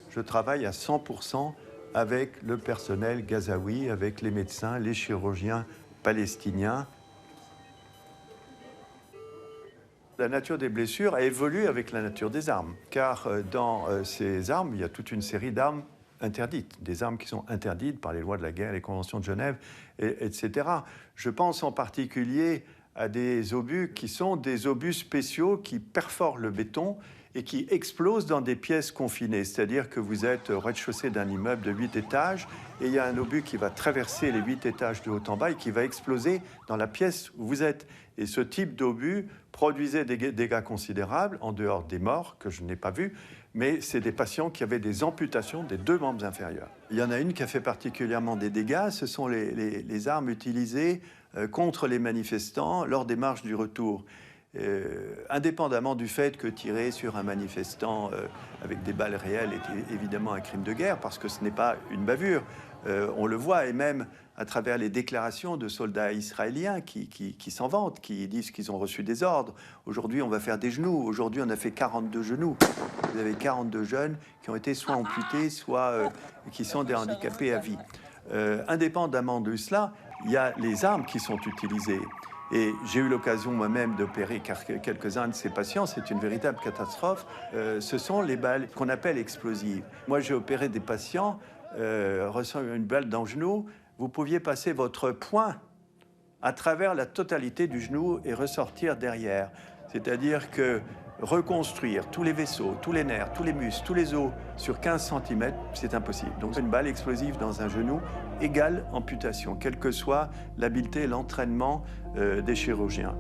je travaille à 100% avec le personnel gazaoui, avec les médecins, les chirurgiens palestiniens. La nature des blessures a évolué avec la nature des armes, car dans ces armes, il y a toute une série d'armes interdites, des armes qui sont interdites par les lois de la guerre, les conventions de Genève, etc. Je pense en particulier à des obus qui sont des obus spéciaux qui perforent le béton et qui explosent dans des pièces confinées. C'est-à-dire que vous êtes au rez-de-chaussée d'un immeuble de 8 étages et il y a un obus qui va traverser les 8 étages de haut en bas et qui va exploser dans la pièce où vous êtes. Et ce type d'obus produisait des dégâts considérables, en dehors des morts, que je n'ai pas vus, mais c'est des patients qui avaient des amputations des 2 membres inférieurs. Il y en a une qui a fait particulièrement des dégâts, ce sont les armes utilisées contre les manifestants lors des marches du retour. Indépendamment du fait que tirer sur un manifestant avec des balles réelles est évidemment un crime de guerre, parce que ce n'est pas une bavure. On le voit, et même à travers les déclarations de soldats israéliens qui s'en vantent, qui disent qu'ils ont reçu des ordres. Aujourd'hui, on va faire des genoux. Aujourd'hui, on a fait 42 genoux. Vous avez 42 jeunes qui ont été soit amputés, soit qui sont des handicapés à vie. Indépendamment de cela, il y a les armes qui sont utilisées. Et j'ai eu l'occasion moi-même d'opérer quelques-uns de ces patients. C'est une véritable catastrophe. Ce sont les balles qu'on appelle explosives. Moi, j'ai opéré des patients, reçant une balle dans le genou. Vous pouviez passer votre poing à travers la totalité du genou et ressortir derrière. C'est-à-dire que reconstruire tous les vaisseaux, tous les nerfs, tous les muscles, tous les os sur 15 cm, c'est impossible. Donc une balle explosive dans un genou égale amputation, quelle que soit l'habileté et l'entraînement des chirurgiens.